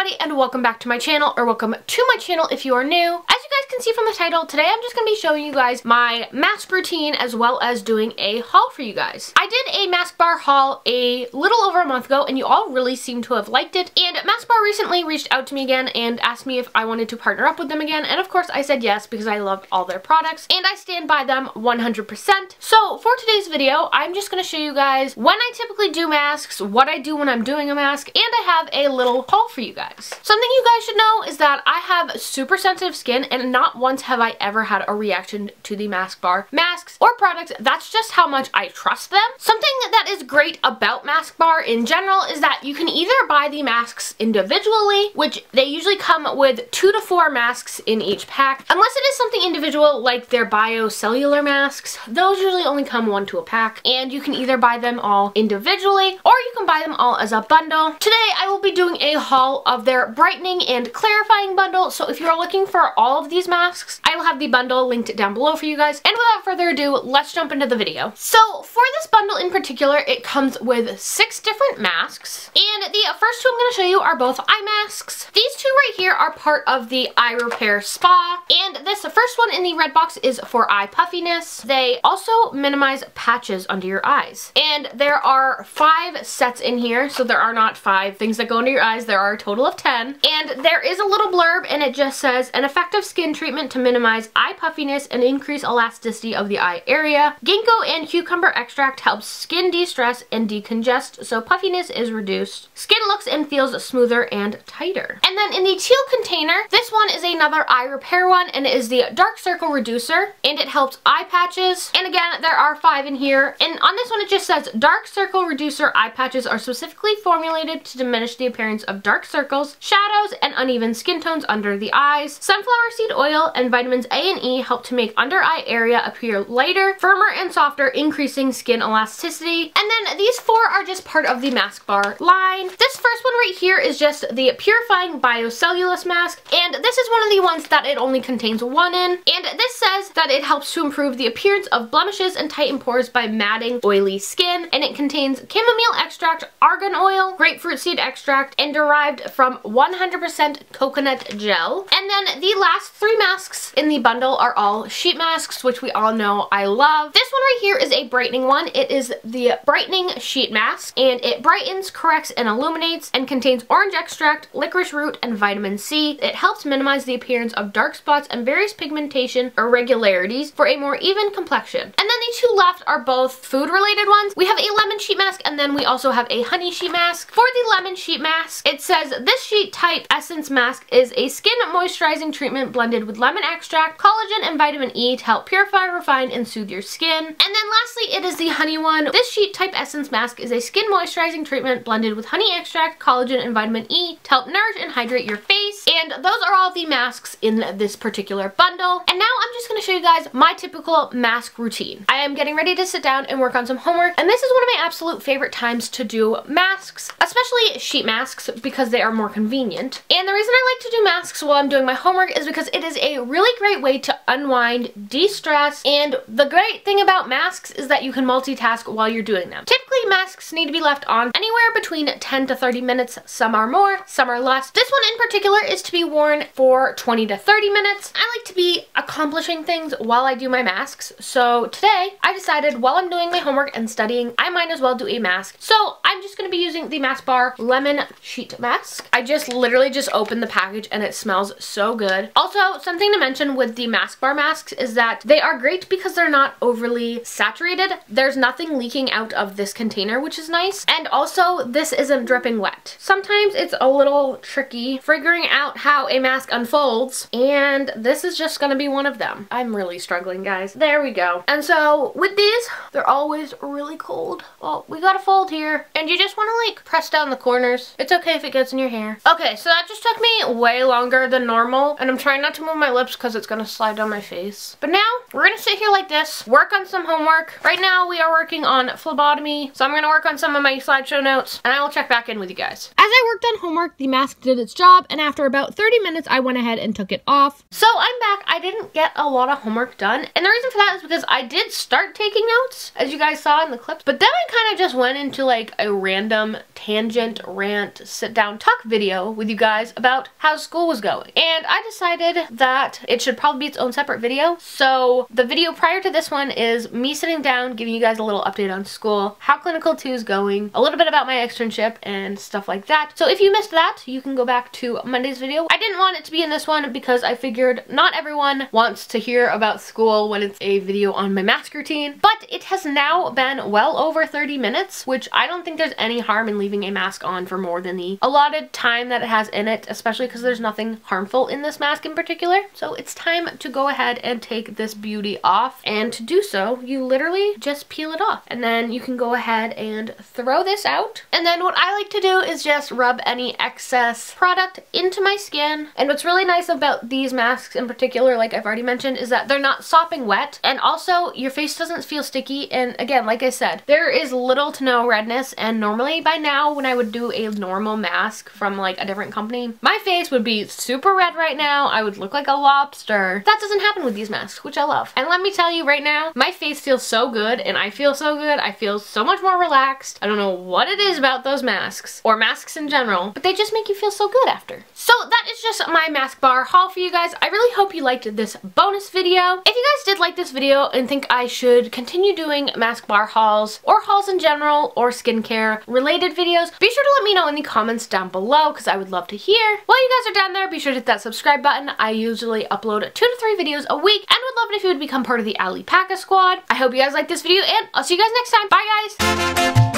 everybody, and welcome back to my channel, or welcome to my channel if you are new. As you guys can see from the title, today I'm just going to be showing you guys my mask routine as well as doing a haul for you guys. I did a mask bar haul a little over a month ago and you all really seem to have liked it, and Mask Bar recently reached out to me again and asked me if I wanted to partner up with them again, and of course I said yes because I loved all their products and I stand by them 100%. So for today's video, I'm just going to show you guys when I typically do masks, what I do when I'm doing a mask, and I have a little haul for you guys. Something you guys should know is that I have super sensitive skin, and not once have I ever had a reaction to the Mask Bar masks or products. That's just how much I trust them. Something that is great about Mask Bar in general is that you can either buy the masks individually, which they usually come with 2 to 4 masks in each pack, unless it is something individual like their biocellular masks. Those usually only come 1 to a pack, and you can either buy them all individually or you can buy them all as a bundle. Today I will be doing a haul of their brightening and clarifying bundle, so if you're looking for all of these masks, I will have the bundle linked down below for you guys. And without further ado, let's jump into the video. So for this bundle in particular, it comes with 6 different masks, and the first 2 I'm going to show you are both eye masks. These 2 right here are part of the Eye Repair Spa, and this first one in the red box is for eye puffiness. They also minimize patches under your eyes, and there are 5 sets in here, so there are not 5 things that go under your eyes, there are a total of 10. And there is a little blurb, and it just says, an effective skin treatment to minimize eye puffiness and increase elasticity of the eye area. Ginkgo and cucumber extract helps skin de-stress and decongest, so puffiness is reduced. Skin looks and feels smoother and tighter. And then in the teal container, this one is another eye repair one, and it is the dark circle reducer, and it helps eye patches. And again, there are 5 in here, and on this one it just says dark circle reducer eye patches are specifically formulated to diminish the appearance of dark circles, shadows, and uneven skin tones under the eyes. Sunflower seed oil and vitamins A and E help to make under eye area appear lighter, firmer, and softer, increasing skin elasticity. And then these 4 are just part of the Mask Bar line. This first one right here is just the Purifying Biocellulose Mask, and this is one of the ones that it only contains 1 in. And this says that it helps to improve the appearance of blemishes and tighten pores by matting oily skin, and it contains chamomile extract, argan oil, grapefruit seed extract, and derived from 100% coconut gel. And then the last 3 masks in the bundle are all sheet masks, which we all know I love. This one right here is a brightening one. It is the Brightening Sheet Mask, and it brightens, corrects, and illuminates, and contains orange extract, licorice root, and vitamin C. It helps minimize the appearance of dark spots and various pigmentation irregularities for a more even complexion. And then the 2 left are both food-related ones. We have a lemon sheet mask, and then we also have a honey sheet mask. For the lemon sheet mask, it says this sheet type essence mask is a skin moisturizing treatment blended with lemon extract, collagen, and vitamin E to help purify, refine, and soothe your skin. And then lastly, it is the honey one. This sheet type essence mask is a skin moisturizing treatment blended with honey extract, collagen, and vitamin E to help nourish and hydrate your face. And those are all the masks in this particular bundle. And now I'm just going to show you guys my typical mask routine. I am getting ready to sit down and work on some homework, and this is one of my absolute favorite times to do masks, especially sheet masks, because they are more convenient. And the reason I like to do masks while I'm doing my homework is because it is a really great way to unwind, de-stress, and the great thing about masks is that you can multitask while you're doing them. Typically, masks need to be left on anywhere between 10 to 30 minutes. Some are more, some are less. This one in particular is to be worn for 20 to 30 minutes. I like to be accomplishing things while I do my masks, so today I decided while I'm doing my homework and studying, I might as well do a mask. So I'm just going to be using the Mask Bar Lemon Sheet Mask. I literally just opened the package and it smells so good. Also, something to mention with the Mask Bar masks is that they are great because they're not overly saturated. There's nothing leaking out of this container, which is nice. And also, this isn't dripping wet. Sometimes it's a little tricky figuring out how a mask unfolds, and this is just going to be one of them. I'm really struggling, guys. There we go. And so with these, they're always really cold. Well, we got a fold here, and you just want to like press down the corners. It's okay if it gets in your hair. Okay, so that just took me way longer than normal, and I'm trying not to move my lips because it's gonna slide down my face. But now we're gonna sit here like this, work on some homework. Right now we are working on phlebotomy, so I'm gonna work on some of my slideshow notes, and I will check back in with you guys. As I worked on homework, the mask did its job, and after about 30 minutes I went ahead and took it off. So I'm back. I didn't get a lot of homework done, and the reason for that is because I did start taking notes, as you guys saw in the clips, but then I kind of just went into like a random tangent, rant, sit down, talk video with you guys about how school was going. And I decided that it should probably be its own separate video. So the video prior to this one is me sitting down, giving you guys a little update on school, how Clinical 2 is going, a little bit about my externship and stuff like that. So if you missed that, you can go back to Monday's video. I didn't want it to be in this one because I figured not everyone wants to hear about school when it's a video on my mask routine, but it has now been well over 30 minutes, which I don't think there's any harm in leaving a mask on for more than the allotted time that it has in it, especially because there's nothing harmful in this mask in particular. So it's time to go ahead and take this beauty off, and to do so, you literally just peel it off, and then you can go ahead and throw this out. And then what I like to do is just rub any excess product into my skin. And what's really nice about these masks in particular, like I've already mentioned, is that they're not sopping wet, and also your face doesn't feel sticky. And again, like I said, there is little to no redness, and normally by now when I would do a normal mask from like a different company, my face would be super red right now. I would look like a lobster. That doesn't happen with these masks, which I love. And let me tell you right now, my face feels so good, and I feel so good. I feel so much more relaxed. I don't know what it is about those masks, or masks in general, but they just make you feel so good after. So that is just my mask bar haul for you guys. I really hope you liked this bonus video. If you guys did like this video and think I should continue doing mask bar hauls, or hauls in general, or skincare related videos, be sure to let me know in the comments down below, because I would love to hear. While you guys are down there, be sure to hit that subscribe button. I usually upload 2 to 3 videos a week, and would love it if you would become part of the Allie squad. I hope you guys liked this video, and I'll see you guys next time. Bye guys!